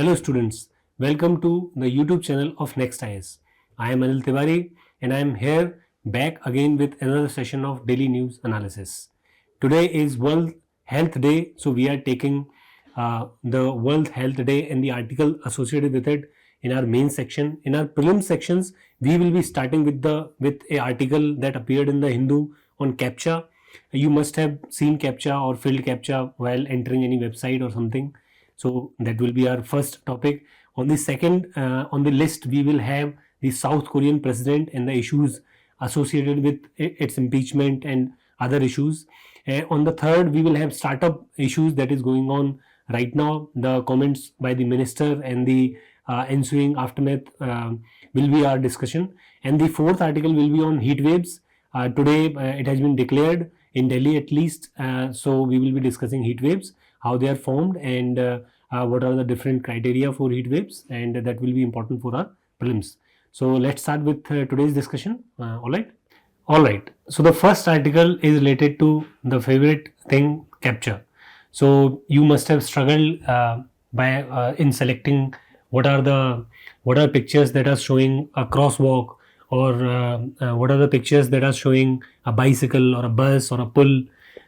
Hello students, welcome to the YouTube channel of Next IAS. I am Anil Tiwari and I am here back again with another session of daily news analysis. Today is World Health Day, so we are taking the World Health Day and the article associated with it in our main section. In our prelim sections, we will be starting with a article that appeared in the Hindu on CAPTCHA. You must have seen CAPTCHA or filled CAPTCHA while entering any website or something. So that will be our first topic. On the second, on the list, we will have the South Korean president and the issues associated with its impeachment and other issues. On the third, we will have startup issues that is going on right now. The comments by the minister and the ensuing aftermath will be our discussion. And the fourth article will be on heat waves. Today, it has been declared in Delhi at least. So we will be discussing heat waves, how they are formed, and what are the different criteria for heat waves, and that will be important for our prelims. So let's start with today's discussion. All right. So the first article is related to the favorite thing, CAPTCHA. So you must have struggled in selecting what are pictures that are showing a crosswalk, or what are the pictures that are showing a bicycle or a bus or a pull.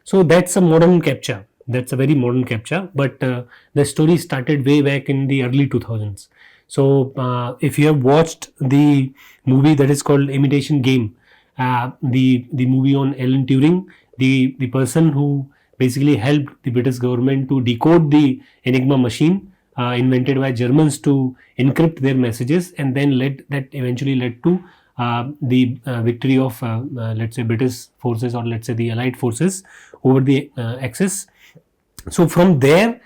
So that's a modern CAPTCHA. That's a very modern CAPTCHA, but the story started way back in the early 2000s. So if you have watched the movie that is called Imitation Game, the movie on Alan Turing, the person who basically helped the British government to decode the Enigma machine invented by Germans to encrypt their messages, and then that eventually led to the victory of let's say British forces, or let's say the Allied forces over the Axis. So from there,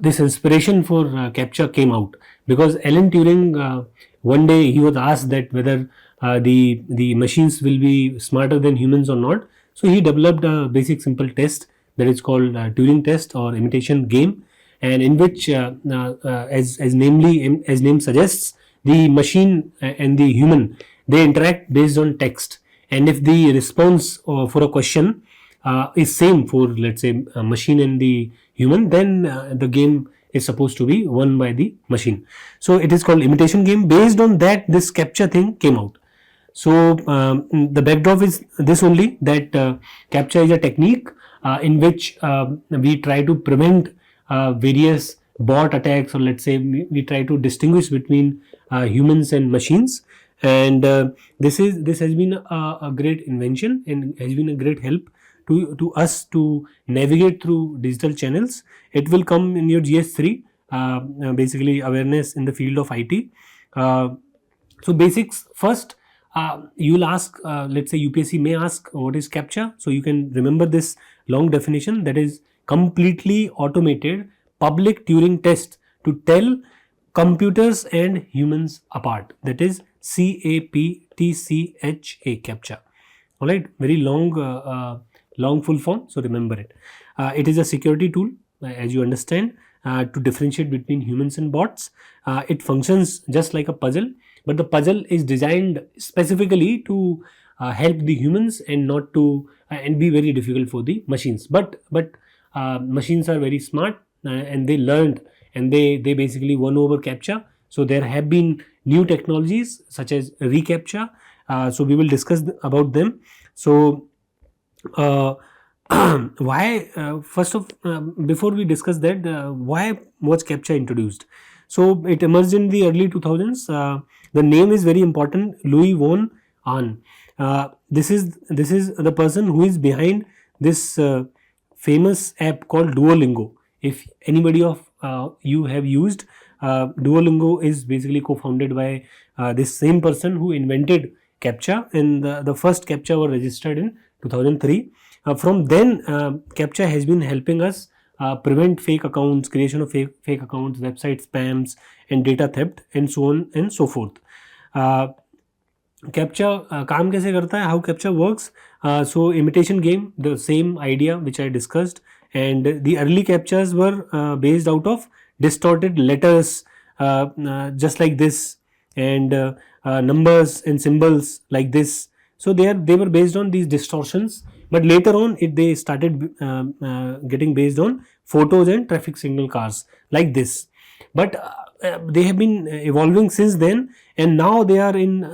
this inspiration for CAPTCHA came out, because Alan Turing, one day he was asked that whether the machines will be smarter than humans or not. So he developed a basic simple test that is called Turing test or imitation game, and in which as name suggests, the machine and the human, they interact based on text, and if the response for a question is same for, let's say, a machine and the human, then the game is supposed to be won by the machine. So it is called imitation game. Based on that, this CAPTCHA thing came out. So the backdrop is this only, that CAPTCHA is a technique in which we try to prevent various bot attacks, or let's say we try to distinguish between humans and machines. And this has been a great invention and has been a great help to us to navigate through digital channels. It will come in your GS3, basically awareness in the field of IT. So basics first, you will ask, let's say UPSC may ask, what is CAPTCHA? So you can remember this long definition, that is completely automated public Turing test to tell computers and humans apart. That is CAPTCHA, CAPTCHA. All right, very long full form, so remember it. It is a security tool, as you understand, to differentiate between humans and bots. It functions just like a puzzle, but the puzzle is designed specifically to help the humans and not to and be very difficult for the machines. But machines are very smart, and they learned, and they basically won over CAPTCHA. So there have been new technologies such as reCAPTCHA. So we will discuss about them. So why before we discuss that, why was CAPTCHA introduced? So it emerged in the early 2000s. The name is very important, Louis von Ahn. This is the person who is behind this famous app called Duolingo. If anybody of you have used Duolingo, is basically co-founded by this same person who invented CAPTCHA, and the first CAPTCHA were registered in 2003. From then, CAPTCHA has been helping us prevent fake accounts, creation of fake accounts, website spams, and data theft, and so on and so forth. CAPTCHA काम कैसे करता है? How CAPTCHA works? So imitation game, the same idea which I discussed, and the early CAPTCHAs were based out of distorted letters, just like this, and numbers and symbols like this. So they were based on these distortions, but later on they started getting based on photos and traffic signal cars like this. But they have been evolving since then, and now they are in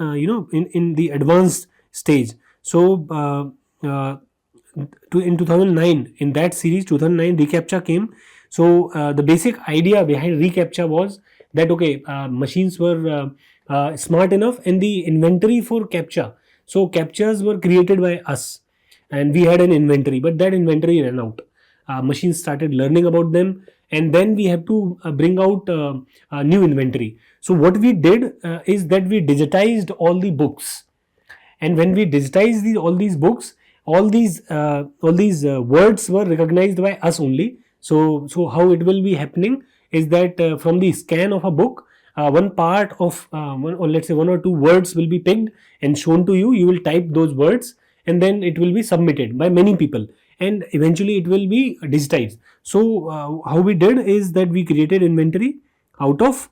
in the advanced stage. So in 2009, in that series 2009, reCAPTCHA came. So the basic idea behind reCAPTCHA was that okay, machines were smart enough, and the inventory for CAPTCHA, so CAPTCHAs were created by us, and we had an inventory, but that inventory ran out. Machines started learning about them, and then we have to bring out new inventory. So what we did is that we digitized all the books, and when we digitized all these books, all these words were recognized by us only. So how it will be happening is that from the scan of a book, one part of one, or let's say one or two words will be picked and shown to you. You will type those words, and then it will be submitted by many people, and eventually it will be digitized. So how we did is that we created inventory out of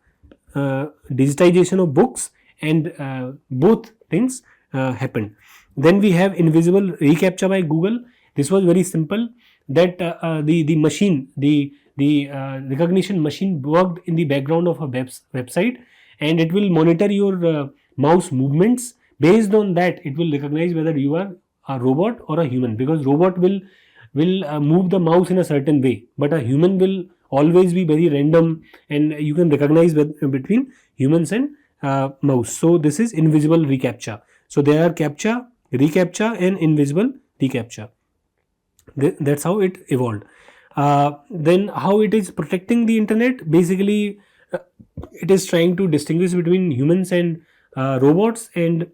digitization of books, and both things happened. Then we have invisible reCAPTCHA by Google. This was very simple, that the machine, the recognition machine worked in the background of a website, and it will monitor your mouse movements. Based on that, it will recognize whether you are a robot or a human, because robot will move the mouse in a certain way, but a human will always be very random, and you can recognize between humans and mouse. So this is invisible reCAPTCHA. So there are CAPTCHA, reCAPTCHA, and invisible reCAPTCHA. That's how it evolved. Then how it is protecting the internet? Basically, it is trying to distinguish between humans and robots, and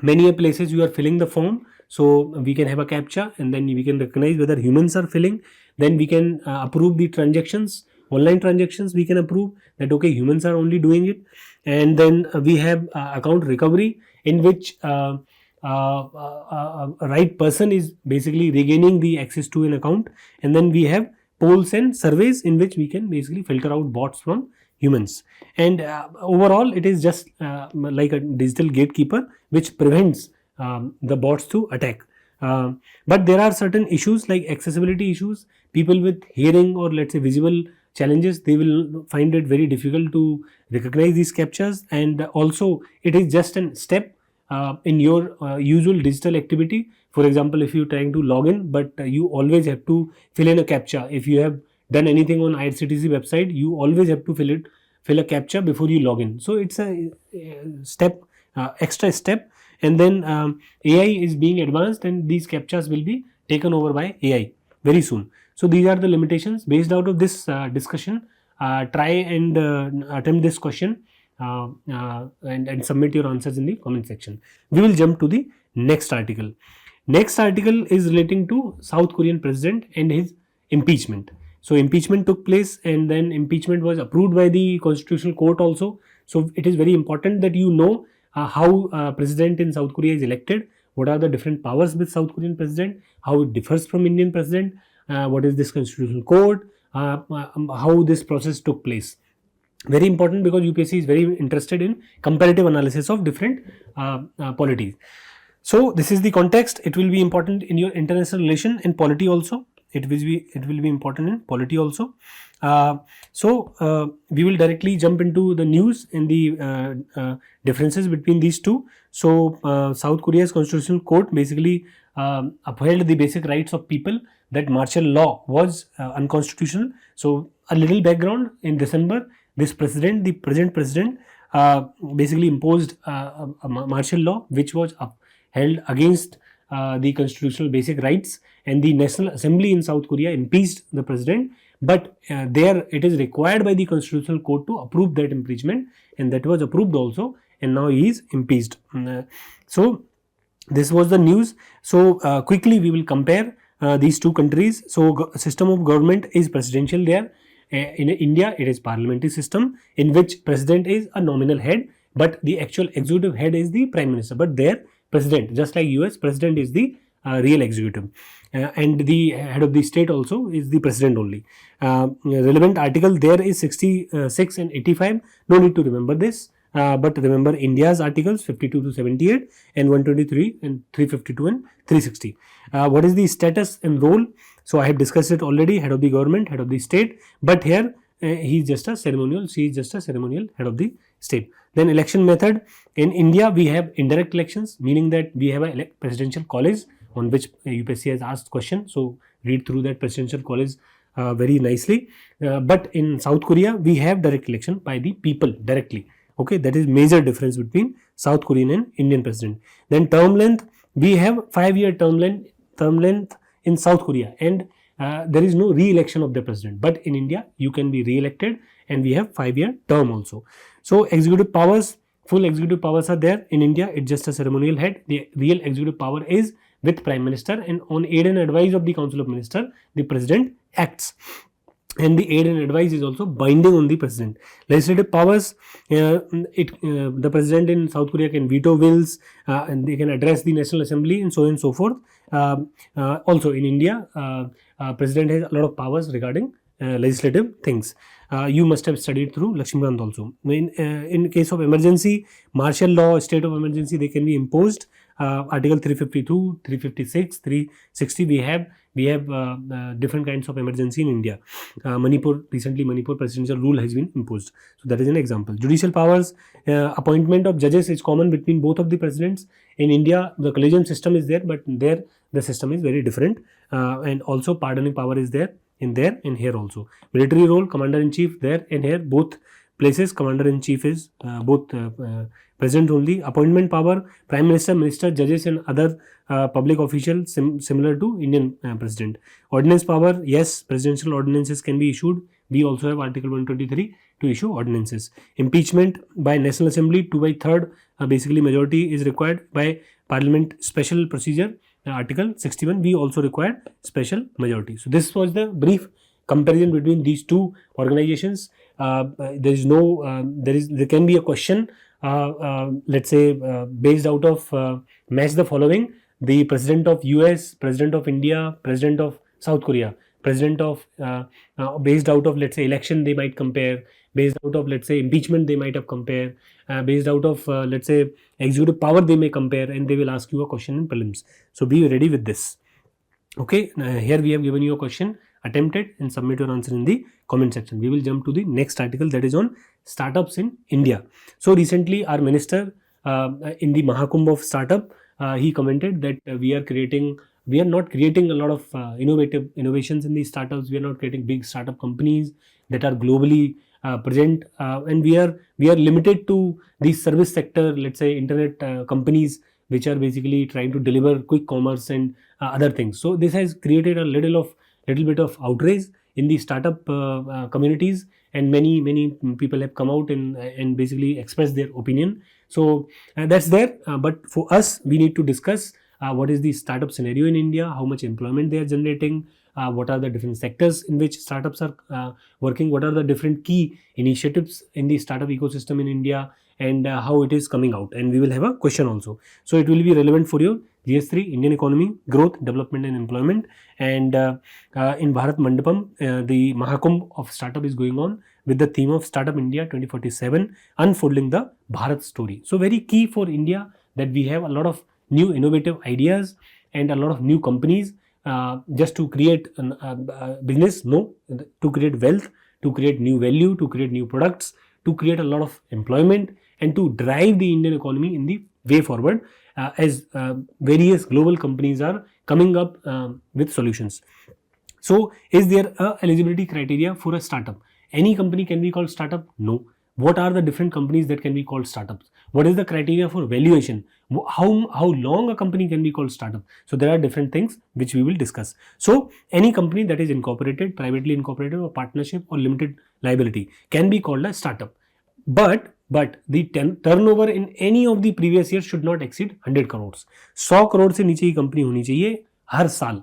many places you are filling the form, so we can have a CAPTCHA, and then we can recognize whether humans are filling. Then we can approve the transactions, online transactions. We can approve that okay, humans are only doing it. And then we have account recovery, in which a right person is basically regaining the access to an account. And then we have polls and surveys, in which we can basically filter out bots from humans. And overall, it is just like a digital gatekeeper which prevents the bots to attack. But there are certain issues like accessibility issues. People with hearing or let's say visual challenges, they will find it very difficult to recognize these CAPTCHAs. And also it is just a step in your usual digital activity. For example, if you're trying to log in, but you always have to fill in a CAPTCHA. If you have done anything on IRCTC website, you always have to fill a CAPTCHA before you log in. So it's a step, extra step. And then AI is being advanced, and these CAPTCHAs will be taken over by AI very soon. So these are the limitations. Based out of this discussion, try and attempt this question and submit your answers in the comment section. We will jump to the next article. Next article is relating to South Korean president and his impeachment. So impeachment took place, and then impeachment was approved by the Constitutional Court also. So it is very important that you know how president in South Korea is elected, what are the different powers with South Korean president, how it differs from Indian president, what is this Constitutional Court, how this process took place. Very important, because UPSC is very interested in comparative analysis of different polities. So this is the context. It will be important in your international relation and polity also. It will be important in polity also. So we will directly jump into the news and the differences between these two. So South Korea's Constitutional Court basically upheld the basic rights of people, that martial law was unconstitutional. So a little background: in December, this president, the present president, basically imposed a martial law which was upheld against the constitutional basic rights, and the National Assembly in South Korea impeached the president. But there it is required by the Constitutional Court to approve that impeachment, and that was approved also, and now he is impeached. So this was the news. So quickly we will compare these two countries. So system of government is presidential there. In India, it is parliamentary system, in which president is a nominal head, but the actual executive head is the prime minister. But there, president, just like US, president is the real executive, and the head of the state also is the president only. Relevant article there is 66 and 85. No need to remember this, but remember India's articles 52 to 78 and 123 and 352 and 360. What is the status and role? So I have discussed it already: head of the government, head of the state. But here he is just a ceremonial, she is just a ceremonial head of the state. Then election method. In India, we have indirect elections, meaning that we have a presidential college on which UPSC has asked question. So read through that presidential college very nicely. But in South Korea, we have direct election by the people directly. Okay, that is major difference between South Korean and Indian president. Then term length, we have 5-year term length in South Korea, and there is no re-election of the president. But in India, you can be re-elected, and we have 5-year term also. So executive powers, full executive powers are there. In India, it's just a ceremonial head. The real executive power is with Prime Minister, and on aid and advice of the Council of Ministers, the President acts. And the aid and advice is also binding on the President. Legislative powers, the President in South Korea can veto bills, and they can address the National Assembly, and so on and so forth. Also in India, President has a lot of powers regarding legislative things. You must have studied through Lakshmikant also. In case of emergency, martial law, state of emergency, they can be imposed. Article 352, 356, 360, we have different kinds of emergency in India. Recently Manipur presidential rule has been imposed. So that is an example. Judicial powers, appointment of judges is common between both of the presidents. In India, the collegium system is there, but there the system is very different. And also pardoning power is there and here also. Military role, commander-in-chief there and here, both places commander-in-chief is both president only. Appointment power, prime minister, minister, judges and other public officials similar to Indian president. Ordinance power, yes, presidential ordinances can be issued. We also have Article 123 to issue ordinances. Impeachment by National Assembly, 2/3 basically majority is required. By Parliament special procedure, Article 61, we also require special majority. So this was the brief comparison between these two organizations. There can be a question, let's say based out of match the following: the president of US, president of India, president of South Korea, president of based out of, let's say, election, they might compare. Based out of, let's say, impeachment, they might have compared. Based out of, let's say, executive power, they may compare, and they will ask you a question in prelims. So be ready with this. Okay, here we have given you a question. Attempt it and submit your answer in the comment section. We will jump to the next article, that is on startups in India. So recently our minister in the Mahakumbh of startup, he commented that we are not creating a lot of innovations in these startups. We are not creating big startup companies that are globally present, and we are limited to the service sector, let's say internet companies, which are basically trying to deliver quick commerce and other things. So this has created a little bit of outrage in the startup communities, and many people have come out and basically expressed their opinion. So that's there, but for us, we need to discuss what is the startup scenario in India, how much employment they are generating, what are the different sectors in which startups are working, what are the different key initiatives in the startup ecosystem in India, and how it is coming out. And we will have a question also. So it will be relevant for your GS3, Indian economy, growth, development and employment. And in Bharat Mandapam, the Mahakumbh of startup is going on with the theme of Startup India 2047, unfolding the Bharat story. So very key for India that we have a lot of new innovative ideas and a lot of new companies, just to create business, no, to create wealth, to create new value, to create new products, to create a lot of employment, and to drive the Indian economy in the way forward, as various global companies are coming up with solutions. So is there a eligibility criteria for a startup? Any company can be called startup? No. What are the different companies that can be called startups? What is the criteria for valuation? How long a company can be called startup? So there are different things which we will discuss. So any company that is incorporated, privately incorporated, or partnership or limited liability can be called a startup. But the turnover in any of the previous years should not exceed 100 crores. 100 crore से नीचे की company होनी चाहिए हर साल,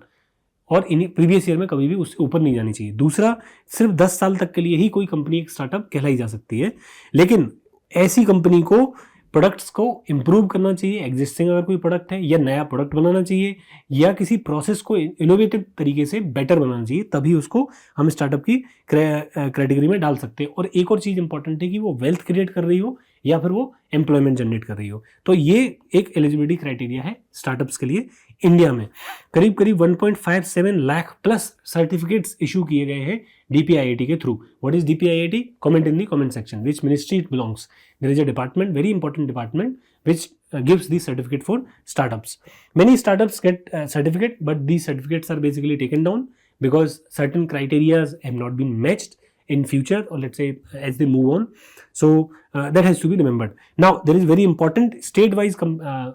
और in previous year में कभी भी उससे ऊपर नहीं जानी चाहिए. दूसरा, सिर्फ 10 साल तक के लिए ही कोई कंपनी एक स्टार्टअप कहलाई जा सकती है, लेकिन ऐसी कंपनी को प्रोडक्ट्स को इम्प्रूव करना चाहिए, एग्जिस्टिंग अगर कोई प्रोडक्ट है, या नया प्रोडक्ट बनाना चाहिए, या किसी प्रोसेस को इनोवेटिव तरीके से बेटर बनाना चाहिए, तभी उसको हम स्टार्टअप की कैटेगरी में डाल सकते हैं. और एक और चीज़ इंपॉर्टेंट है कि वो वेल्थ क्रिएट कर रही हो या फिर वो एम्प्लॉयमेंट जनरेट कर रही हो. तो ये एक एलिजिबिलिटी क्राइटेरिया है स्टार्टअप्स के लिए. इंडिया में करीब करीब 1.57 लाख प्लस सर्टिफिकेट्स इशू किए गए हैं DPIIT के through. What is DPIIT? Comment in the comment section. Which ministry it belongs? There is a department, very important department, which gives the certificate for startups. Many startups get certificate, but these certificates are basically taken down because certain criteria have not been matched in future, or let's say as they move on. So that has to be remembered. Now there is very important state-wise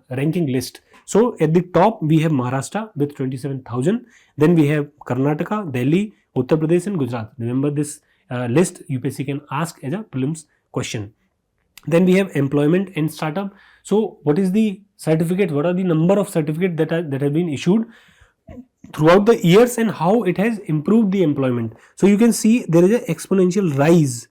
ranking list. So at the top we have Maharashtra with 27,000. Then we have Karnataka, Delhi, Uttar Pradesh and Gujarat. Remember this list UPSC can ask as a prelims question. Then we have employment and startup. So what is the certificate? What are the number of certificates that have been issued throughout the years and how it has improved the employment? So you can see there is an exponential rise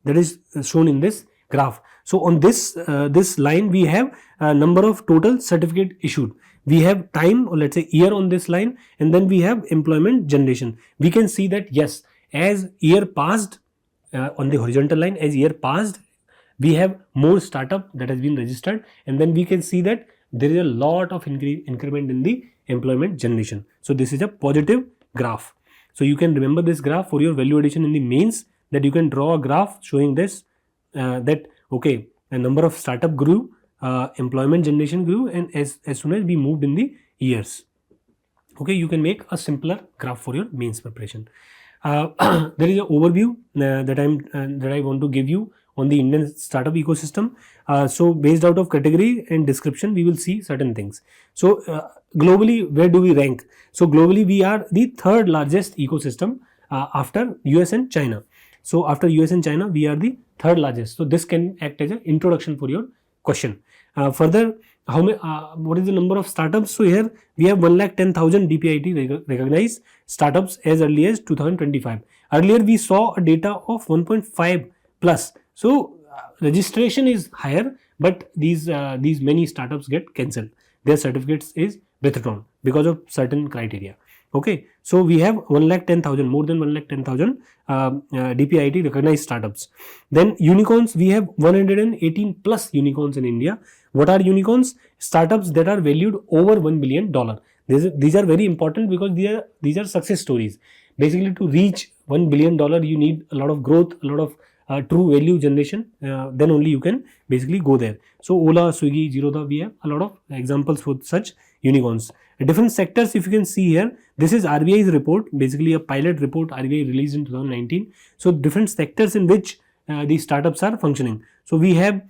that is shown in this graph. So on this this line we have number of total certificate issued. We have time, or let's say year on this line, and then we have employment generation. We can see that yes, as year passed on the horizontal line, as year passed, we have more startup that has been registered, and then we can see that there is a lot of increment in the employment generation. So this is a positive graph. So you can remember this graph for your value addition in the mains, that you can draw a graph showing this that okay, the number of startup grew, employment generation grew, and as soon as we moved in the years. Okay, you can make a simpler graph for your mains preparation. There is an overview that I want to give you on the Indian startup ecosystem. So based out of category and description, we will see certain things. So globally, where do we rank? So globally, we are the third largest ecosystem after US and China. So after US and China, we are the third largest. So this can act as an introduction for your question. Further, what is the number of startups? So here we have 110,000 DPIIT recognized startups as early as 2025. Earlier we saw a data of 1.5 plus. So registration is higher, but these many startups get cancelled. Their certificates is withdrawn because of certain criteria. Okay, so we have 110,000, more than 110,000 DPIIT recognized startups. Then unicorns, we have 118 plus unicorns in India. What are unicorns? Startups that are valued over $1 billion. These are very important because these are success stories. Basically, to reach $1 billion, you need a lot of growth, a lot of true value generation. Then only you can basically go there. So Ola, Swiggy, Zerodha, we have a lot of examples for such unicorns. Different sectors, if you can see here, this is RBI's report, basically a pilot report RBI released in 2019. So different sectors in which these startups are functioning. So we have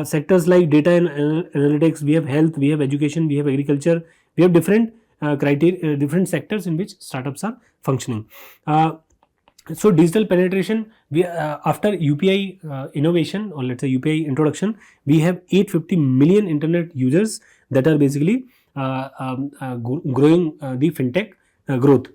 sectors like data and analytics, we have health, we have education, we have agriculture, we have different criteria, different sectors in which startups are functioning. So digital penetration, we after UPI innovation, or let's say UPI introduction, we have 850 million internet users that are basically growing the fintech growth.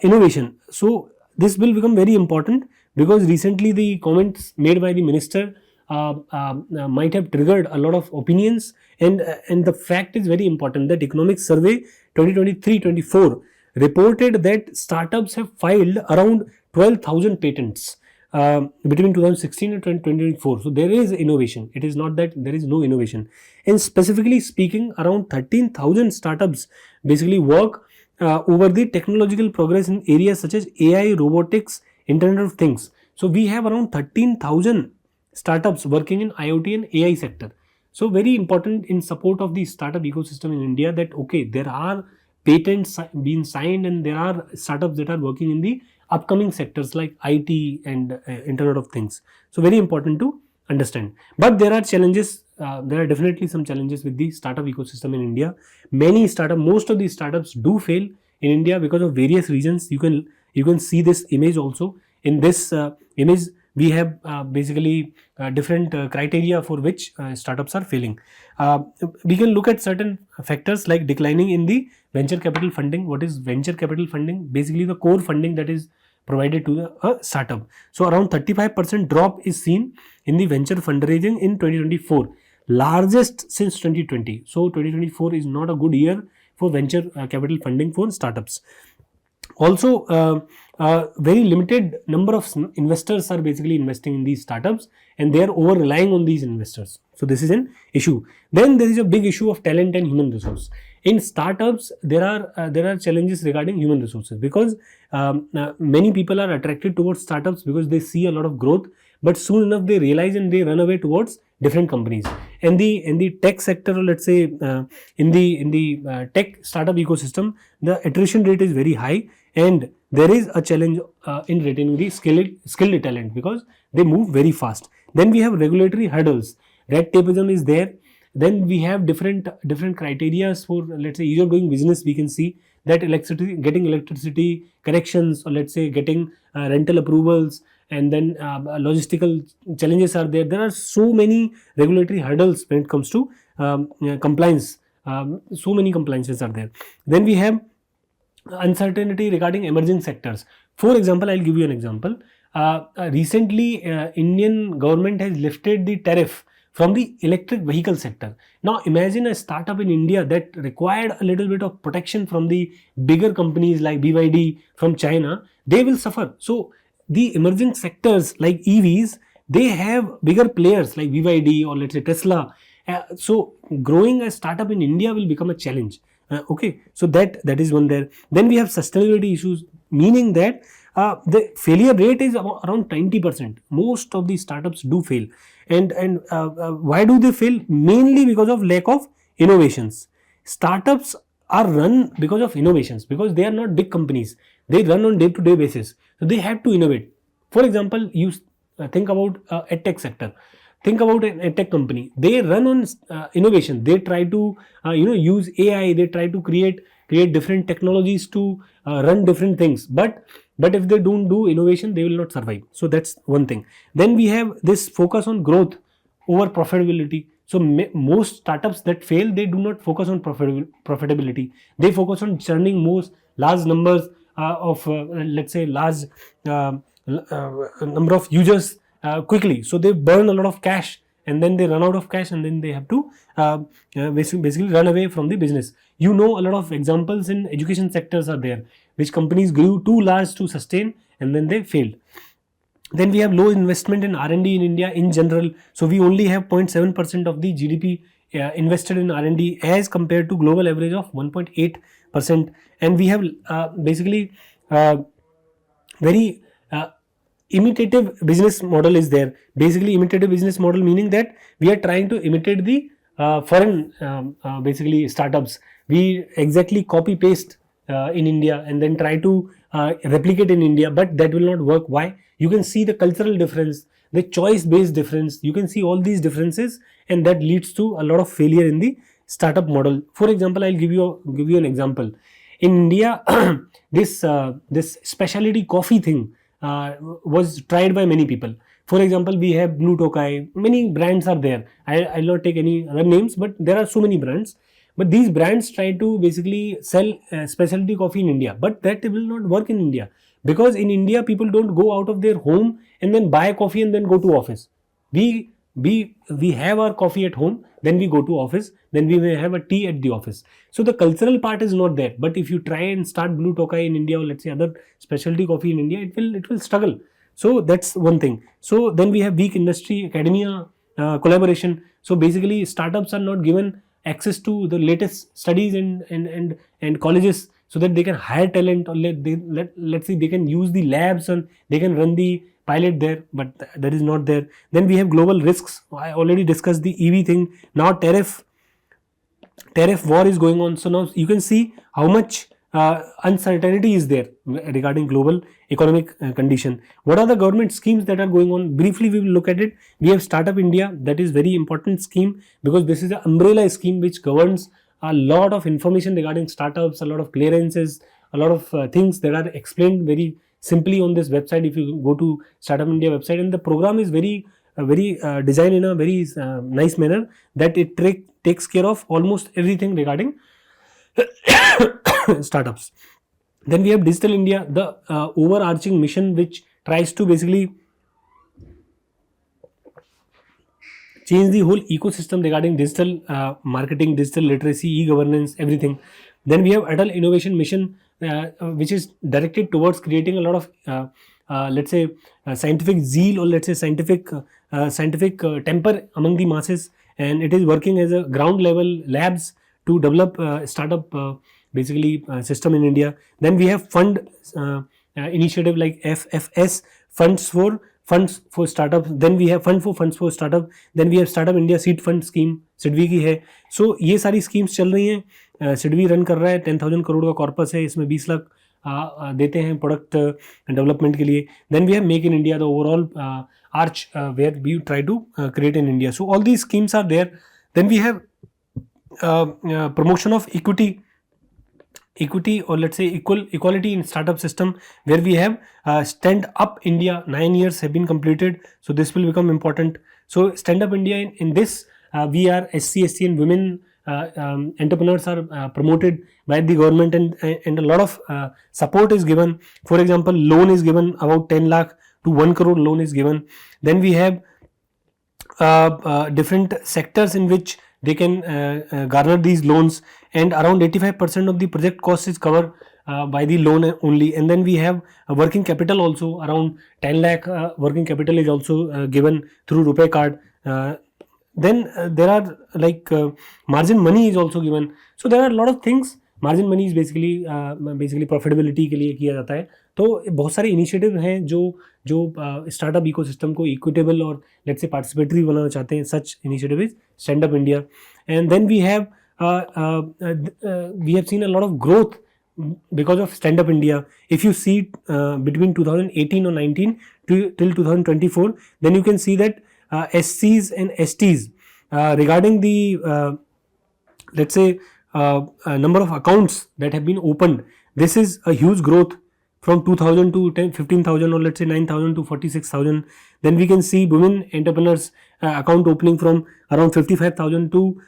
Innovation, so this will become very important because recently the comments made by the minister might have triggered a lot of opinions, and the fact is very important that Economic Survey 2023-24 reported that startups have filed around 12,000 patents between 2016 and 2024. So there is innovation. It is not that there is no innovation. And specifically speaking, around 13,000 startups basically work over the technological progress in areas such as AI, robotics, Internet of Things. So we have around 13,000 startups working in IoT and AI sector. So very important in support of the startup ecosystem in India, that okay, there are patents being signed and there are startups that are working in the upcoming sectors like IT and Internet of Things. So very important to understand. But there are challenges. There are definitely some challenges with the startup ecosystem in India. Most of these startups do fail in India because of various reasons. You can see this image also. In this image, we have basically different criteria for which startups are failing. We can look at certain factors like declining in the venture capital funding. What is venture capital funding? Basically the core funding that is provided to a startup. So around 35% drop is seen in the venture fundraising in 2024, largest since 2020. So 2024 is not a good year for venture capital funding for startups. Also, very limited number of investors are basically investing in these startups, and they are over relying on these investors. So this is an issue. Then there is a big issue of talent and human resource. In startups, there are challenges regarding human resources, because many people are attracted towards startups because they see a lot of growth, but soon enough they realize and they run away towards different companies. And the tech sector, or let's say in the tech startup ecosystem, the attrition rate is very high, and there is a challenge in retaining the skilled talent, because they move very fast. Then we have regulatory hurdles. Red tapeism is there. Then we have different criteria for, let's say, ease of doing business. We can see that getting electricity connections, or let's say getting rental approvals, and then logistical challenges are there. There are so many regulatory hurdles when it comes to compliance. So many compliances are there. Then we have uncertainty regarding emerging sectors. For example, I'll give you an example. Recently, Indian government has lifted the tariff from the electric vehicle sector. Now imagine a startup in India that required a little bit of protection from the bigger companies like BYD from China. They will suffer. So the emerging sectors like EVs, they have bigger players like BYD or let's say Tesla. So growing a startup in India will become a challenge. Okay, so that is one there. Then we have sustainability issues, meaning that the failure rate is around 20%. Most of these startups do fail. And why do they fail? Mainly because of lack of innovations. Startups are run because of innovations, because they are not big companies. They run on day-to-day basis. So they have to innovate. For example, you think about a tech sector. Think about an edtech company. They run on innovation. They try to use AI. They try to create different technologies to run different things. But if they don't do innovation, they will not survive. So that's one thing. Then we have this focus on growth over profitability. So most startups that fail, they do not focus on profitability. They focus on churning large numbers of let's say large number of users quickly. So they burn a lot of cash, and then they run out of cash, and then they have to basically run away from the business. You know, a lot of examples in education sectors are there, which companies grew too large to sustain, and then they failed. Then we have low investment in R&D in India in general. So we only have 0.7% of the GDP invested in R&D as compared to global average of 1.8%. And we have basically very imitative business model is there. Basically imitative business model meaning that we are trying to imitate the foreign basically startups. We exactly copy paste in India and then try to replicate in India, but that will not work. Why? You can see the cultural difference, the choice based difference. You can see all these differences, and that leads to a lot of failure in the startup model. For example, I'll give you an example. In India, this specialty coffee thing was tried by many people. For example, we have Blue Tokai. Many brands are there. I'll not take any other names, but there are so many brands. But these brands try to basically sell specialty coffee in India, but that will not work in India, because in India people don't go out of their home and then buy coffee and then go to office. We have our coffee at home, then we go to office, then we may have a tea at the office. So the cultural part is not there. But if you try and start Blue Tokai in India, or let's say other specialty coffee in India, it will struggle. So that's one thing. So then we have weak industry academia collaboration. So basically startups are not given access to the latest studies and colleges, so that they can hire talent, or let's say they can use the labs and they can run the pilot there, but that is not there. Then we have global risks. I already discussed the EV thing. Now tariff war is going on. So now you can see how much uncertainty is there regarding global economic condition. What are the government schemes that are going on? Briefly we will look at it. We have Startup India. That is very important scheme, because this is an umbrella scheme which governs a lot of information regarding startups, a lot of clearances, a lot of things that are explained very simply on this website. If you go to Startup India website, and the program is very designed in a very nice manner, that it takes care of almost everything regarding startups. Then we have Digital India, the overarching mission which tries to basically change the whole ecosystem regarding digital marketing, digital literacy, e-governance, everything. Then we have Adult Innovation Mission, which is directed towards creating a lot of let's say scientific zeal, or let's say scientific temper among the masses, and it is working as a ground level labs to develop startup basically system in India. Then we have fund initiative like FFS, funds for startup. Then we have funds for startup. Then we have Startup India Seed Fund Scheme, सिडवी की है. सो ये सारी schemes चल रही हैं. सिडवी run कर रहा है, 10,000 करोड़ का कॉर्पस है, इसमें 20 लाख देते हैं प्रोडक्ट डेवलपमेंट के लिए. Then we have make in India, the overall arch where we try to create in India. So all these schemes are there. Then we have promotion of equity, or let's say equality in startup system, where we have Stand Up India. 9 years have been completed, so this will become important. So Stand Up India, in this we are SC, ST and women entrepreneurs are promoted by the government, and a lot of support is given. For example, loan is given, about 10 lakh to 1 crore loan is given. Then we have different sectors in which they can garner these loans, and around 85% of the project cost is covered by the loan only. And then we have working capital also, around 10 lakh working capital is also given through RuPay card. Then there are like margin money is also given. So there are a lot of things. Margin money is basically profitability के लिए किया जाता है. तो बहुत सारे initiative हैं जो स्टार्टअप इकोसिस्टम को इक्विटेबल और लेट्स से पार्टिसिपेटरी बनाना चाहते हैं. Such initiative is stand up India. And then we have seen a lot of growth because of Stand Up India. If you see between 2018 or 19 till 2024, then you can see that SCs and STs regarding the let's say number of accounts that have been opened, this is a huge growth from 2,000 to 15,000, or let's say 9,000 to 46,000. Then we can see women entrepreneurs account opening from around 55,000 to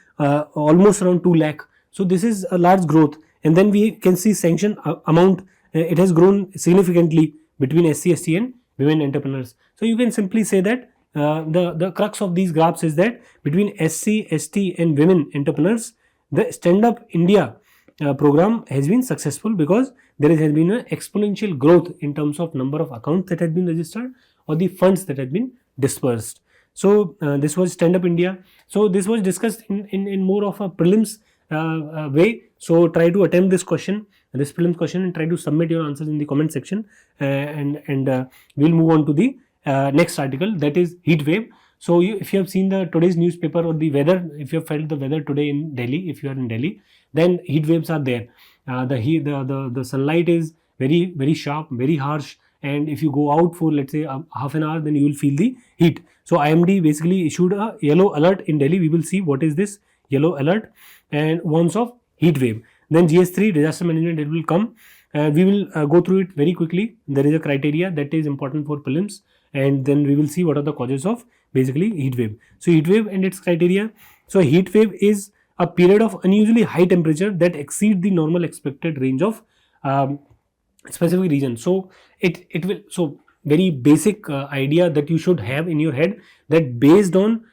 almost around 2 lakh. So this is a large growth. And then we can see sanction amount, it has grown significantly between SC, ST and women entrepreneurs. So you can simply say that the crux of these graphs is that between SC, ST and women entrepreneurs, the Stand Up India program has been successful because there has been an exponential growth in terms of number of accounts that have been registered or the funds that have been dispersed. So this was Stand Up India. So this was discussed in more of a prelims way. So try to attempt this prelims question, and try to submit your answers in the comment section, and we'll move on to the next article, that is Heatwave. So if you have seen today's newspaper or the weather, if you have felt the weather today in Delhi, if you are in Delhi, then heat waves are there. The sunlight is very, very sharp, very harsh, and if you go out for let's say half an hour, then you will feel the heat. So IMD basically issued a yellow alert in Delhi. We will see what is this yellow alert, and warns of heat wave. Then GS3 disaster management, it will come. We will go through it very quickly. There is a criteria that is important for prelims, and then we will see what are the causes of basically heat wave. So heat wave and its criteria. So heat wave is a period of unusually high temperature that exceed the normal expected range of specific region. So it will, so very basic idea that you should have in your head, that based on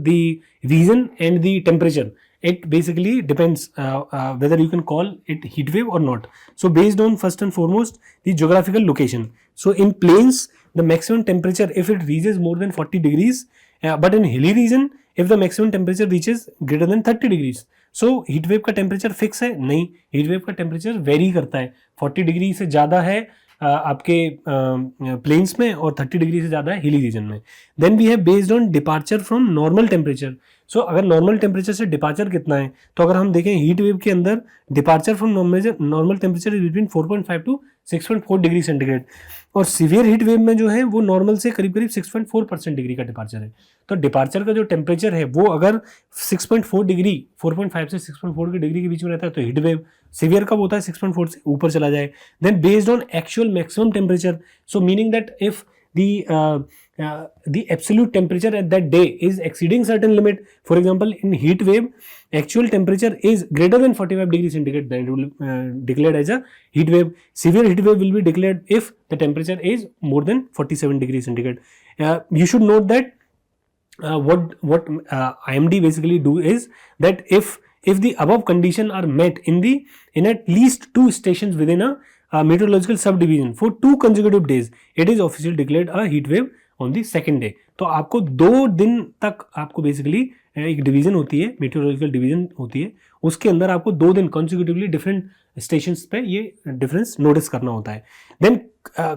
the region and the temperature, it basically depends whether you can call it heat wave or not. So based on first and foremost the geographical location. So in plains, the maximum temperature, if it reaches more than 40 degrees, but in hilly region, if the maximum temperature reaches greater than 30 degrees. So heat wave का temperature fix है नहीं, heat wave का temperature vary करता है. 40 degree से ज़्यादा है आपके प्लेन्स में, और 30 डिग्री से ज़्यादा है हिली रीजन में. Then we have based on departure from normal temperature. So अगर नॉर्मल टेम्परेचर से डिपार्चर कितना है, तो अगर हम देखें हीट वेव के अंदर departure from normal temperature is between 4.5 to 6.4 degree centigrade, और सीवियर हीट वेव में जो है वो नॉर्मल से करीब 6.4% डिग्री का डिपार्चर है. तो डिपार्चर का जो टेम्परेचर है वो अगर 6.4 डिग्री, 4.5 से 6.4 की डिग्री के बीच में रहता है तो हीट वेव. सीवियर कब होता है, 6.4 से ऊपर चला जाए. Then based on actual maximum temperature, so meaning that if the absolute temperature at that day is exceeding certain limit, for example in heat wave actual temperature is greater than 45 degrees centigrade, then it will declared as a heat wave. Severe heat wave will be declared if the temperature is more than 47 degrees centigrade. You should note that what IMD basically do is that if the above condition are met in at least 2 stations within a meteorological subdivision for 2 consecutive days, it is officially declared a heat wave on the second day. तो आपको 2 दिन तक आपको basically एक division होती है, meteorological division होती है, उसके अंदर आपको 2 दिन कॉन्सिक्यूटिवली डिफरेंट स्टेशंस पे ये डिफरेंस नोटिस करना होता है. देन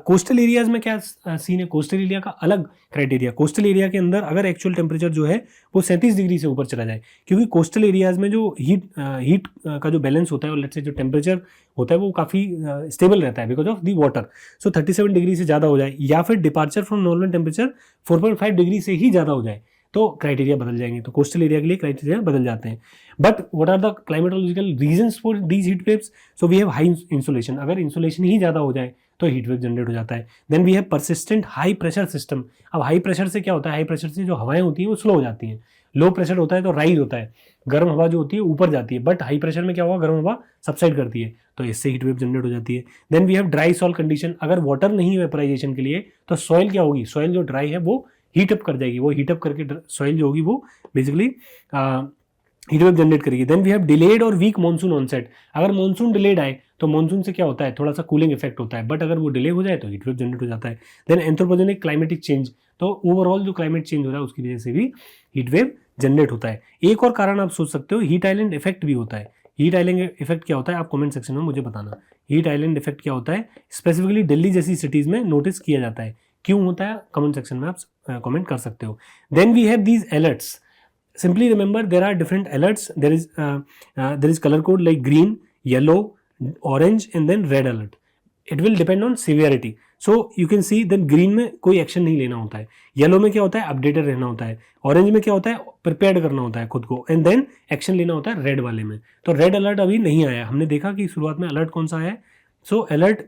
कोस्टल एरियाज में क्या सीन है, कोस्टल एरिया का अलग क्राइटेरिया. कोस्टल एरिया के अंदर अगर एक्चुअल टेम्परेचर जो है वो 37 डिग्री से ऊपर चला जाए, क्योंकि कोस्टल एरियाज में जो हीट का जो बैलेंस होता है और लेट्स से जो टेम्परेचर होता है वो काफ़ी स्टेबल रहता है because of the water. So 37 degree से ज़्यादा हो जाए या फिर departure from normal temperature 4.5 degree से ही ज़्यादा हो जाए तो क्राइटेरिया बदल जाएंगे. तो कोस्टल एरिया के लिए क्राइटेरिया बदल जाते हैं. But what are the climatological reasons for these heat waves? So we have high insulation. अगर इंसुलेशन ही ज़्यादा हो जाए तो हीट वेव जनरेट हो जाता है. Then we have persistent high pressure system. अब हाई प्रेशर से क्या होता है, हाई प्रेशर से जो हवाएं होती हैं वो स्लो हो जाती हैं. लो प्रेशर होता है तो राइज होता है, गर्म हवा जो होती है ऊपर जाती है. बट हाई प्रेशर में क्या होगा, गर्म हवा सबसाइड करती है, तो इससे हीट वेव जनरेट हो जाती है. Then we have dry soil condition. अगर वाटर नहीं है वेपराइजेशन के लिए तो सॉइल क्या होगी, सॉइल जो ड्राई है वो हीटअप कर जाएगी. वो हीटअप करके सॉइल जो होगी वो बेसिकली हीट वेव जनरेट करेगी. देन वी हैव डिलेड और वीक मानसून ऑनसेट. अगर मानसून डिलेड आए तो मानसून से क्या होता है, थोड़ा सा कूलिंग इफेक्ट होता है, बट अगर वो डिले हो जाए तो हीट वेव जनरेट हो जाता है. Then anthropogenic climatic change. तो ओवरऑल जो क्लाइमेट चेंज हो रहा है उसकी वजह से भी हीट वेव जनरेट होता है. एक और कारण आप सोच सकते हो, हीट आइलैंड इफेक्ट भी होता है. हीट आइलैंड इफेक्ट क्या होता है, आप कमेंट सेक्शन में मुझे बताना. हीट आइलैंड इफेक्ट क्या होता है, स्पेसिफिकली दिल्ली जैसी सिटीज में नोटिस किया जाता है. क्यों होता है, कमेंट सेक्शन में आप कमेंट कर सकते हो. Then we have these alerts. Simply remember there are different alerts. There is color code like green, yellow, orange and then red alert. It will depend on severity. So you can see that green में कोई action नहीं लेना होता है, yellow में क्या होता है, अपडेटेड रहना होता है, ऑरेंज में क्या होता है, प्रिपेयर्ड करना होता है खुद को, एंड देन एक्शन लेना होता है रेड वाले में. तो रेड अलर्ट अभी नहीं आया. हमने देखा कि शुरुआत में अलर्ट कौन सा आया है. So alert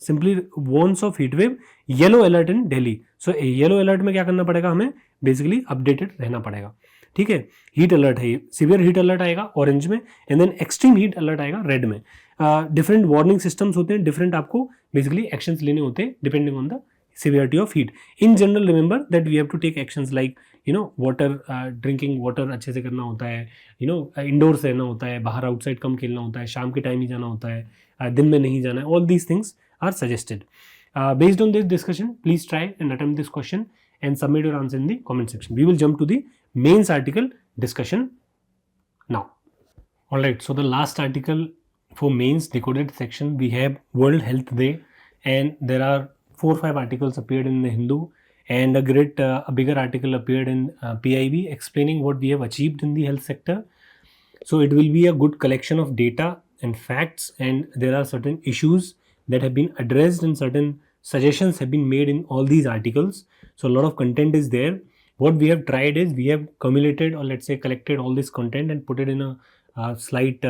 simply warns of heat wave. Yellow alert in Delhi. So yellow alert में क्या करना पड़ेगा, हमें बेसिकली अपडेटेड रहना पड़ेगा. ठीक है, हीट अलर्ट है, सीवियर हीट अलर्ट आएगा ऑरेंज में, and then extreme heat alert आएगा रेड में. डिफरेंट वार्निंग सिस्टम्स होते हैं, डिफरेंट आपको बेसिकली एक्शंस लेने होते हैं depending on the severity of heat. In general remember that we have to take actions like water, drinking water अच्छे से करना होता है, इंडोर्स रहना होता है, बाहर आउटसाइड कम खेलना होता है, शाम के टाइम ही जाना होता है, दिन में नहीं जाना है. All these things are suggested. Based on this discussion, please try and attempt this question and submit your answer in the comment section. We will jump to the mains article discussion now. Alright, so the last article for mains decoded section, we have World Health Day, and there are 4-5 articles appeared in the Hindu, and a bigger article appeared in PIB explaining what we have achieved in the health sector. So it will be a good collection of data and facts, and there are certain issues that have been addressed and certain suggestions have been made in all these articles. So a lot of content is there. What we have tried is we have cumulated, or let's say collected all this content and put it in a slight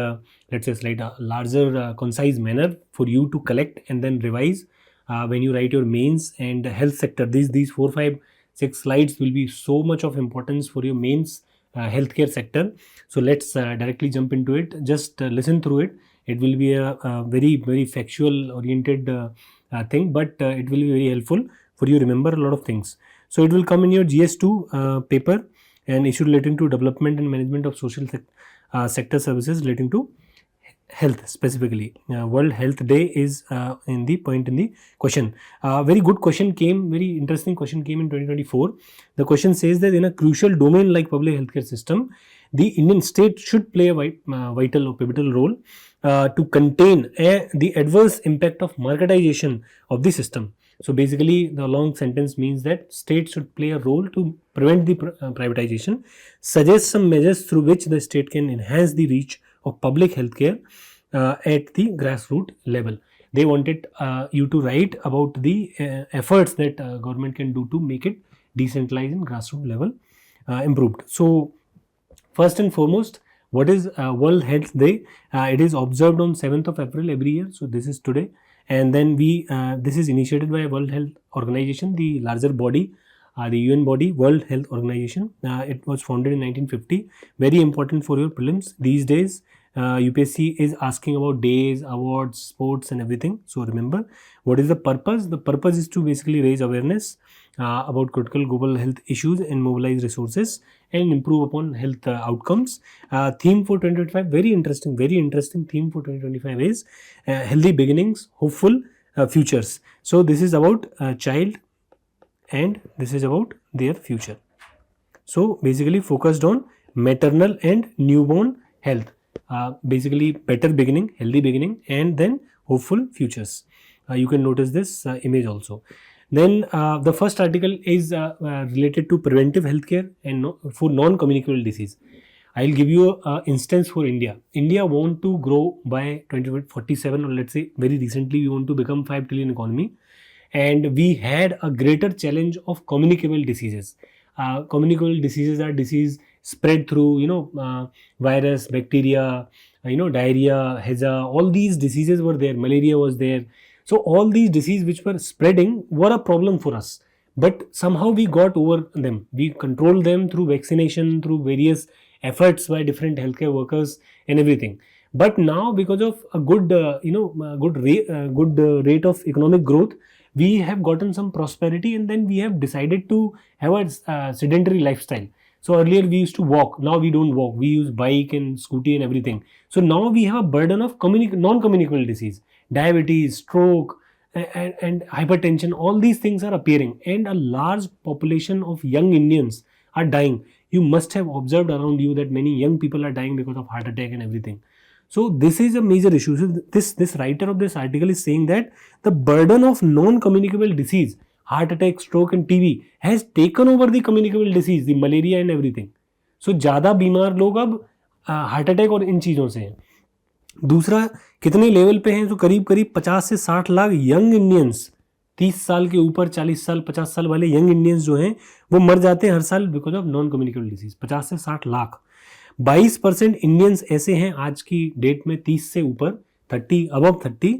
larger concise manner for you to collect and then revise when you write your mains. And health sector, these 4, 5, 6 slides will be so much of importance for your mains healthcare sector. So let's directly jump into it. Just listen through it. It will be a very factual oriented thing, but it will be very helpful for you remember a lot of things. So it will come in your GS2 paper and issue relating to development and management of social sector services relating to health specifically. World Health Day is in the question. Very good question came, very interesting question came in 2024. The question says that in a crucial domain like public healthcare system, the Indian state should play a vital or pivotal role to contain the adverse impact of marketization of the system. So basically the long sentence means that state should play a role to prevent the privatization, suggest some measures through which the state can enhance the reach of public healthcare at the grassroots level. They wanted you to write about the efforts that government can do to make it decentralized and grassroots level improved. So first and foremost, what is World Health Day? It is observed on 7th of April every year. So this is today. And then this is initiated by World Health Organization, the larger body, the UN body, World Health Organization. It was founded in 1950. Very important for your prelims. These days, UPSC is asking about days, awards, sports and everything. So remember, what is the purpose? The purpose is to basically raise awareness about critical global health issues and mobilize resources and improve upon health outcomes. Theme for 2025, very interesting theme for 2025 is healthy beginnings, hopeful futures. So this is about child and this is about their future. So basically focused on maternal and newborn health. Basically better beginning, healthy beginning, and then hopeful futures. You can notice this image also. Then the first article is related to preventive healthcare and for non-communicable disease. I'll give you an instance for India. India want to grow by 2047, or let's say very recently we want to become 5 trillion economy, and we had a greater challenge of communicable diseases. Communicable diseases are disease spread through virus, bacteria, diarrhea, heza. All these diseases were there. Malaria was there. So all these diseases which were spreading were a problem for us. But somehow we got over them. We controlled them through vaccination, through various efforts by different healthcare workers and everything. But now, because of a good, good rate of economic growth, we have gotten some prosperity, and then we have decided to have a sedentary lifestyle. So earlier we used to walk. Now we don't walk. We use bike and scooty and everything. So now we have a burden of non-communicable disease, diabetes, stroke, and hypertension. All these things are appearing, and a large population of young Indians are dying. You must have observed around you that many young people are dying because of heart attack and everything. So this is a major issue. So this writer of this article is saying that the burden of non-communicable disease, heart attack, stroke and TB has taken over the communicable disease, the malaria and everything. So ज़्यादा बीमार लोग अब heart attack और इन चीज़ों से हैं. दूसरा, कितने लेवल पे हैं? तो करीब 50 से 60 लाख यंग इंडियंस, 30 साल के ऊपर, 40 साल, 50 साल वाले यंग इंडियंस जो हैं वो मर जाते हैं हर साल because of non communicable disease. 50 से 60 लाख. 22% इंडियंस ऐसे हैं आज की डेट में 30 से ऊपर, 30 above 30,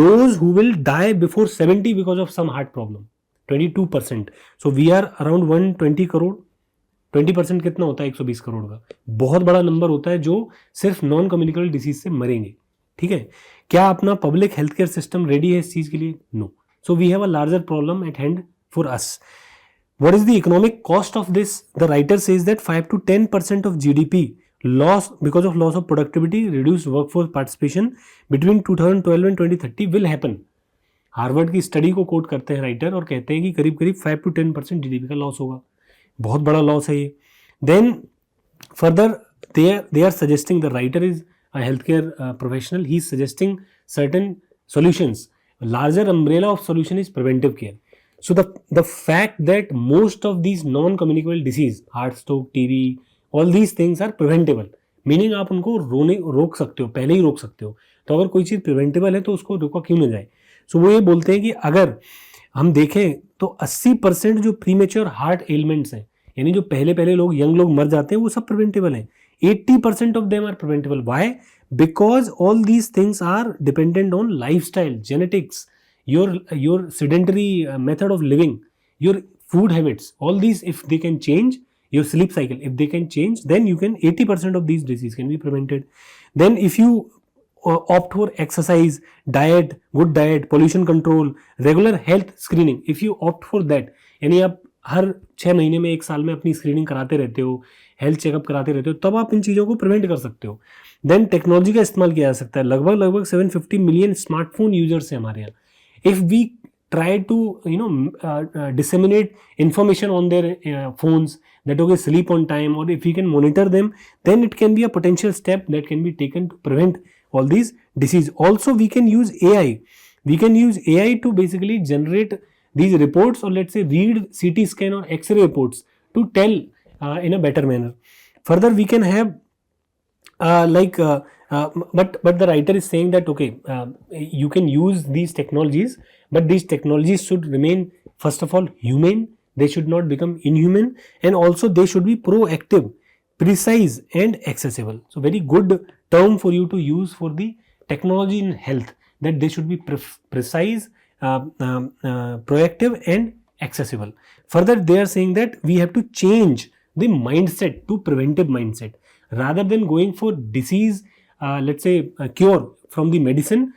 those who will die before 70 because of some heart problem. 22%. So we are around 120 crore. 20% कितना होता है 120 करोड़ का? बहुत बड़ा नंबर होता है जो सिर्फ नॉन कम्युनिकेबल डिसीज से मरेंगे. ठीक है. क्या अपना public health care system ready है इस चीज के लिए? No. So we have a larger problem at hand for us. What is the economic cost of this? The writer says that 5 to 10% of GDP loss because of loss of productivity, reduced workforce participation between 2012 and 2030 will happen. Harvard की study को coat करते हैं writer और कहते हैं कि करीब 5 to 10% GDP का लॉस होगा. बहुत बड़ा लॉस है ये. Then further they are suggesting, the writer is a healthcare professional, he is suggesting certain solutions. A larger umbrella of solution is preventive care. So the fact that most of these non-communicable disease, heart, stroke, TB, all these things are preventable, meaning आप उनको रोक सकते हो, पहले ही रोक सकते हो. तो अगर कोई चीज़ प्रिवेंटेबल है तो उसको रोका क्यों ना जाए. सो वो ये बोलते हैं कि अगर हम देखें तो 80% जो प्रीमेच्योर हार्ट एलिमेंट्स हैं, यानी जो पहले लोग यंग लोग मर जाते हैं, वो सब प्रिवेंटेबल हैं. 80% of them are preventable. Why? Because all these things are dependent on lifestyle, genetics, your sedentary method of living, your food habits, all these, if they can change, your sleep cycle, if they can change, then you can 80% of these diseases can be prevented. Then if you opt for exercise, diet, good diet, pollution control, regular health screening, if you opt for that, यानी आप हर 6 महीने में 1 साल में अपनी screening कराते रहते हो, हेल्थ चेकअप कराते रहते हो, तब आप इन चीज़ों को प्रिवेंट कर सकते हो. देन टेक्नोलॉजी का इस्तेमाल किया जा सकता है. लगभग 750 मिलियन स्मार्टफोन यूजर्स हैं हमारे यहाँ. If we try to disseminate information on their phones that okay, sleep on time, or if we can monitor them, then it can be a potential step that can be taken to prevent all these disease. Also we can use AI. We can use AI to basically generate these reports, or let's say read CT scan or X-ray reports to tell in a better manner. Further we can have but the writer is saying that okay, you can use these technologies, but these technologies should remain, first of all, humane. They should not become inhuman, and also they should be proactive, precise and accessible. So very good term for you to use for the technology in health, that they should be precise, proactive and accessible. Further they are saying that we have to change the mindset to preventive mindset rather than going for disease, let's say a cure from the medicine.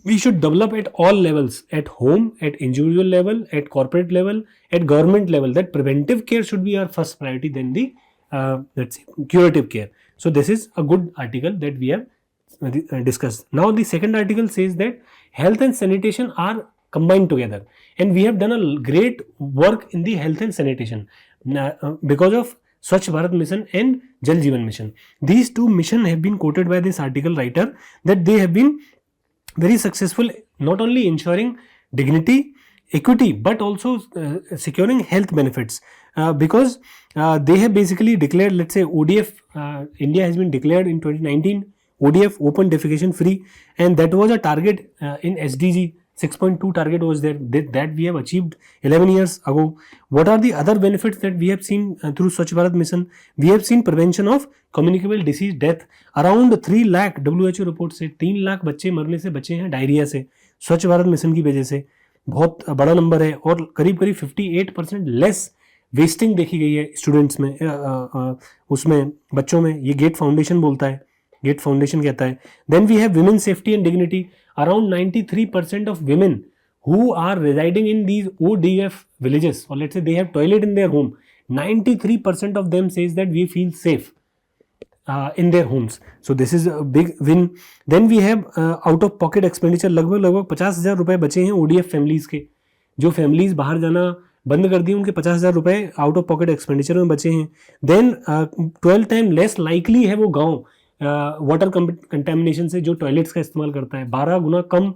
We should develop at all levels, at home, at individual level, at corporate level, at government level, that preventive care should be our first priority, then the let's say curative care. So this is a good article that we have discussed. Now the second article says that health and sanitation are combined together, and we have done a great work in the health and sanitation because of Swachh Bharat Mission and Jal Jeevan Mission. These two missions have been quoted by this article writer that they have been very successful, not only ensuring dignity, equity, but also securing health benefits, because they have basically declared, let's say ODF, India has been declared in 2019 ODF, open defecation free, and that was a target in SDG 6.2 target was there, that we have achieved 11 years ago. What are the other benefits that we have seen through Swachh Bharat Mission? We have seen prevention of communicable disease death. Around 3 lakh WHO report से 3 लाख बच्चे मरने से बचे हैं diarrhoea से, स्वच्छ Bharat mission की वजह से। बहुत बड़ा नंबर है। और करीब करीब 58% लेस वेस्टिंग देखी गई है स्टूडेंट्स में, उसमें बच्चों में। ये गेट फाउंडेशन बोलता है, गेट फाउंडेशन कहता है। Then we have women safety and dignity. Around 93% of women who are residing in these ODF villages, or let's say they have toilet in their home, 93% of them says that we feel safe in their homes. So this is a big win. Then we have out of pocket expenditure, लगभग 50,000 रुपए बचे हैं ODF families के। जो families बाहर जाना बंद कर दी उनके 50,000 रुपए आउट ऑफ पॉकेट एक्सपेंडिचर में बचे हैं। देन 12 टाइम लेस लाइकली है वो गाँव वाटर कंटेमिनेशन से जो टॉयलेट्स का इस्तेमाल करता है, 12 गुना कम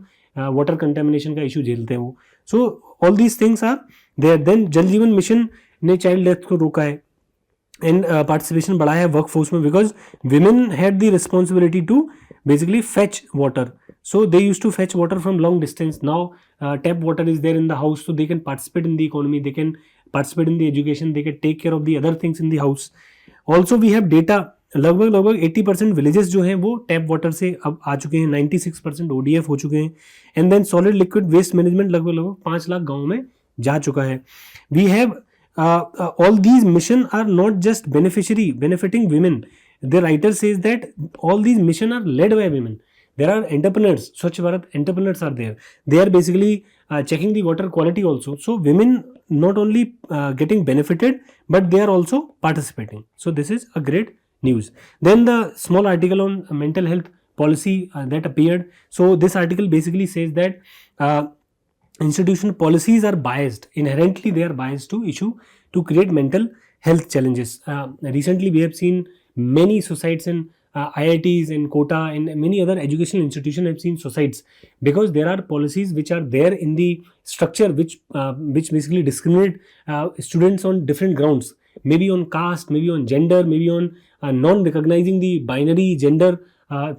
वाटर कंटेमिनेशन का इशू झेलते हैं वो। So all these things are there. Then Jal Jeevan mission ने चाइल्ड डेथ को रोका है एंड पार्टिसिपेशन बढ़ाया है वर्क फोर्स में, because women had the responsibility to basically fetch water. So they used to fetch water from long distance. Now tap water is there in the house, so they can participate in the economy, they can participate in the education, they can take care of the other things in the house. Also we have data, लगभग 80% villages जो हैं वो tap water से अब आ चुके हैं, 96% ODF हो चुके हैं. And then solid liquid waste management लगभग 5 लाख गाँव में जा चुका है. We have all these mission are not just benefiting women. The writer says that all these mission are led by women. There are entrepreneurs, Swachh Bharat entrepreneurs are there. They are basically checking the water quality also. So women not only getting benefited, but they are also participating. So this is a great news. Then the small article on mental health policy that appeared. So this article basically says that institutional policies are biased. Inherently they are biased to create mental health challenges. Recently we have seen many suicides in IITs and Kota and many other educational institutions have seen suicides because there are policies which are there in the structure which basically discriminate students on different grounds, maybe on caste, maybe on gender, maybe on non-recognizing the binary gender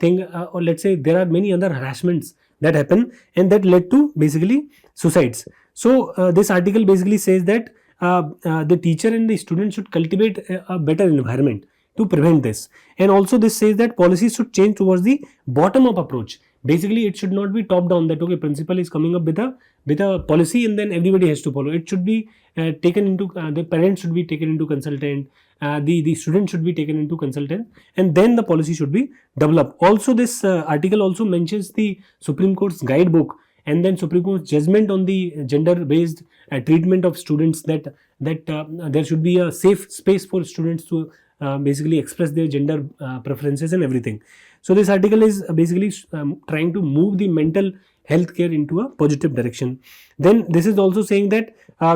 thing, or let's say there are many other harassments that happen and that led to basically suicides. So this article basically says that the teacher and the student should cultivate a better environment to prevent this. And also this says that policies should change towards the bottom up approach. Basically it should not be top down, that okay, principal is coming up with a policy and then everybody has to follow. It should be taken into the parents should be taken into consultant, the student should be taken into consultant, and then the policy should be developed. Also this article also mentions the Supreme Court's guidebook and then Supreme Court's judgment on the gender based treatment of students, that there should be a safe space for students to basically express their gender preferences and everything. So this article is basically trying to move the mental health care into a positive direction. Then this is also saying that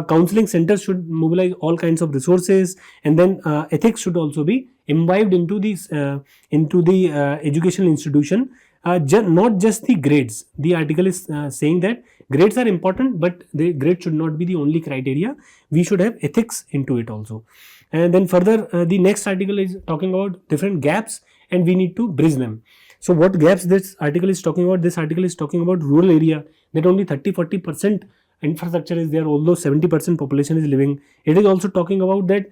counseling centers should mobilize all kinds of resources, and then ethics should also be imbibed into the educational institution. Not just the grades. The article is saying that grades are important, but the grade should not be the only criteria. We should have ethics into it also. And then further, the next article is talking about different gaps and we need to bridge them. So what gaps this article is talking about? This article is talking about rural area, that only 30-40% infrastructure is there, although 70% population is living. It is also talking about that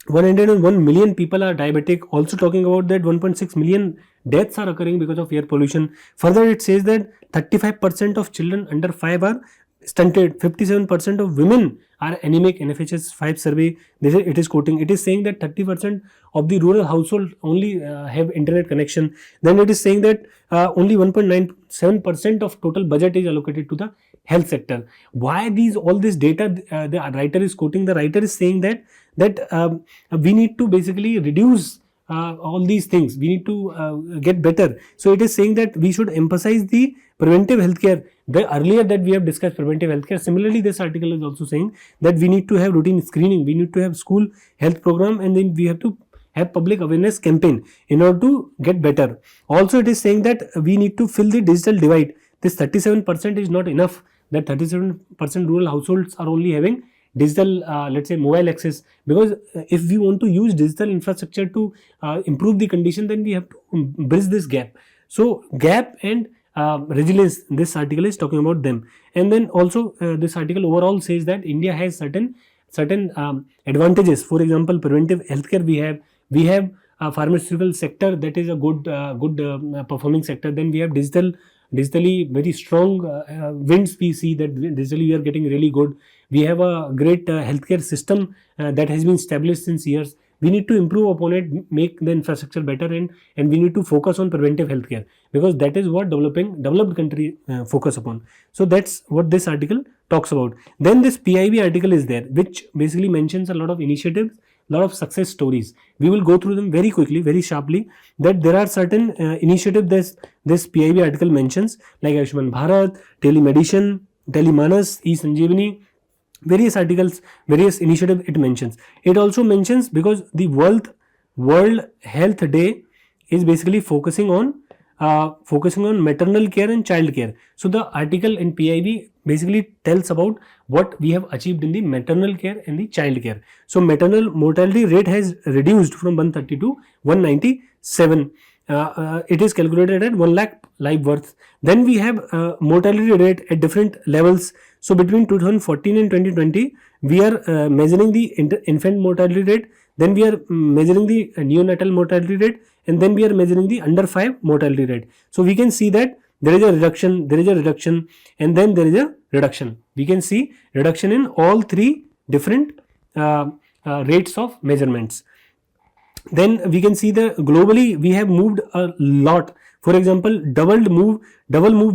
101 million people are diabetic, also talking about that 1.6 million deaths are occurring because of air pollution. Further it says that 35% of children under 5 are stunted, 57% of women are anemic. NFHS 5 survey, it is quoting, it is saying that 30% of the rural household only have internet connection. Then it is saying that only 1.97% of total budget is allocated to the health sector. Why all this data the writer is quoting? The writer is saying that we need to basically reduce all these things, we need to get better. So it is saying that we should emphasize the preventive healthcare. The earlier that we have discussed preventive healthcare, similarly this article is also saying that we need to have routine screening, we need to have school health program, and then we have to have public awareness campaign in order to get better. Also it is saying that we need to fill the digital divide. This 37% is not enough, that 37% rural households are only having digital let's say mobile access, because if we want to use digital infrastructure to improve the condition, then we have to bridge this gap. So gap and resilience, this article is talking about them. And then also this article overall says that India has certain advantages. For example, preventive healthcare we have a pharmaceutical sector that is a good performing sector. Then we have digitally very strong wins. We see that digitally we are getting really good. We have a great healthcare system that has been established since years. We need to improve upon it, make the infrastructure better, and we need to focus on preventive healthcare, because that is what developed country focus upon. So that's what this article talks about. Then this PIB article is there, which basically mentions a lot of initiatives, lot of success stories. We will go through them very quickly, very sharply, that there are certain initiatives this PIB article mentions, like Ayushman Bharat, telemedicine, Telemanas, e-Sanjeevani, various articles, various initiatives it mentions. It also mentions, because the World Health Day is basically focusing on maternal care and child care. So the article in PIB basically tells about what we have achieved in the maternal care and the child care. So maternal mortality rate has reduced from 130 to 197. It is calculated at 1 lakh live births. Then we have mortality rate at different levels. So between 2014 and 2020, we are measuring the infant mortality rate, then we are measuring the neonatal mortality rate, and then we are measuring the under 5 mortality rate. So we can see that there is a reduction, and then there is a reduction. We can see reduction in all three different rates of measurements. Then we can see that globally we have moved a lot. For example, double move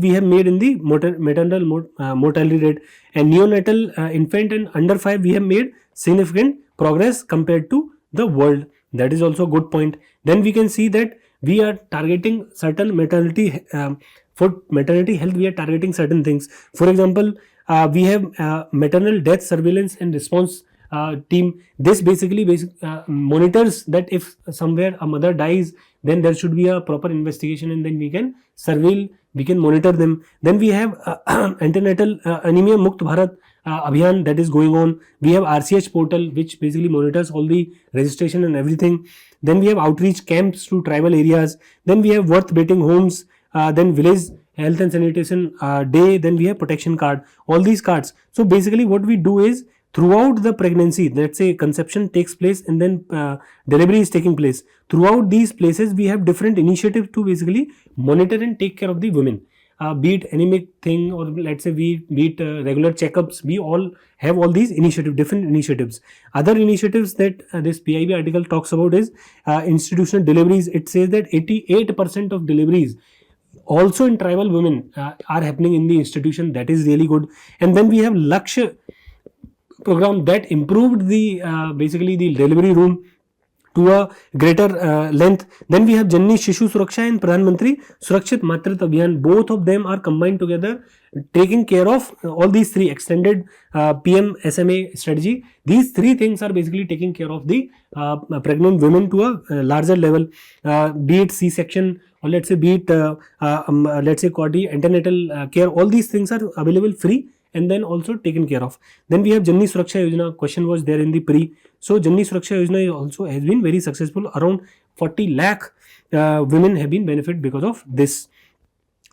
we have made in the maternal mortality rate, and neonatal infant and under 5 we have made significant progress compared to the world. That is also a good point. Then we can see that we are targeting certain maternity for maternity health, we are targeting certain things. For example, we have maternal death surveillance and response team. This basically monitors that if somewhere a mother dies, then there should be a proper investigation, and then we can surveil, we can monitor them. Then we have antenatal anemia Mukt Bharat Abhiyan that is going on. We have RCH portal, which basically monitors all the registration and everything. Then we have outreach camps to tribal areas. Then we have birth waiting homes. Then village health and sanitation day. Then we have protection card. All these cards. So basically what we do is, throughout the pregnancy, let's say conception takes place and then delivery is taking place. Throughout these places, we have different initiatives to basically monitor and take care of the women. Be it anemic thing, or let's say be it regular checkups, we all have all these different initiatives. Other initiatives that this PIB article talks about is institutional deliveries. It says that 88% of deliveries also in tribal women are happening in the institution. That is really good. And then we have Lakshya program that improved the basically the delivery room to a greater length. Then we have Janni Shishu Suraksha and Pradhan Mantri Surakshit Matritva Abhiyan. Both of them are combined together, taking care of all these three extended PM SMA strategy. These three things are basically taking care of the pregnant women to a larger level, be it C-section, or let's say be it let's say antenatal care. All these things are available free and then also taken care of. Then we have Janni Suraksha Yojana. Question was there in the pre. So Janni Suraksha Yojana also has been very successful. Around 40 lakh women have been benefited because of this.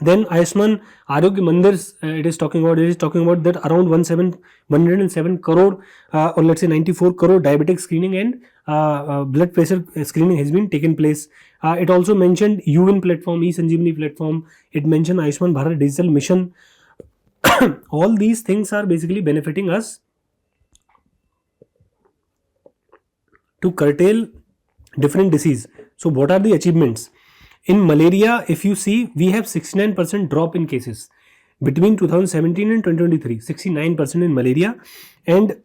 Then Ayushman Arogya Mandirs, it is talking about that around 107 crore or let's say 94 crore diabetic screening and blood pressure screening has been taken place. It also mentioned UWIN platform, e-Sanjeevani platform. It mentioned Ayushman Bharat Digital Mission. All these things are basically benefiting us to curtail different disease. So what are the achievements? In malaria, if you see, we have 69% drop in cases between 2017 and 2023, 69% in malaria, and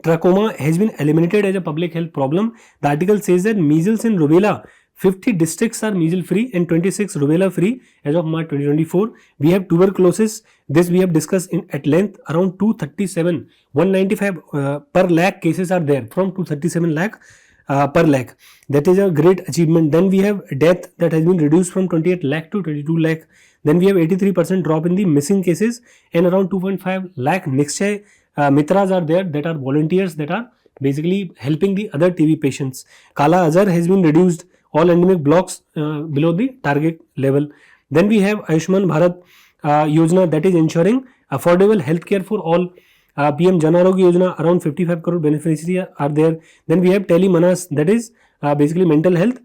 trachoma has been eliminated as a public health problem. The article says that measles and rubella 50 districts are measles free and 26 rubella free as of March 2024. We have tuberculosis. This we have discussed at length. Around 237, 195 per lakh cases are there, from 237 lakh per lakh. That is a great achievement. Then we have death that has been reduced from 28 lakh to 22 lakh. Then we have 83% drop in the missing cases, and around 2.5 lakh Nikshay Mitras are there, that are volunteers that are basically helping the other TB patients. Kala Azar has been reduced, all endemic blocks below the target level. Then we have Ayushman Bharat Yojana, that is ensuring affordable healthcare for all. PM Jan Arogya Yojana, around 55 crore beneficiaries are there. Then we have Tele Manas, that is basically mental health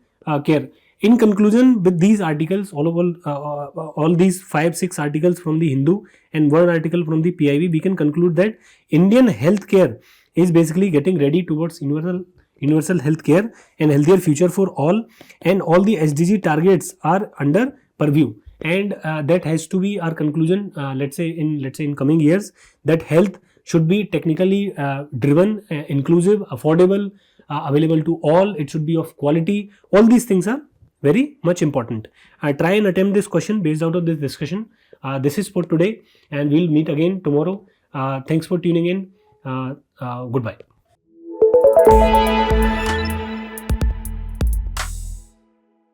care. In conclusion, with these articles, all these 5-6 articles from the Hindu and one article from the PIV, we can conclude that Indian healthcare is basically getting ready towards universal healthcare and healthier future for all, and all the SDG targets are under purview, and that has to be our conclusion. Let's say in coming years, that health should be technically driven, inclusive, affordable, available to all. It should be of quality. All these things are very much important. I try and attempt this question based out of this discussion. This is for today, and we'll meet again tomorrow. Thanks for tuning in. Goodbye.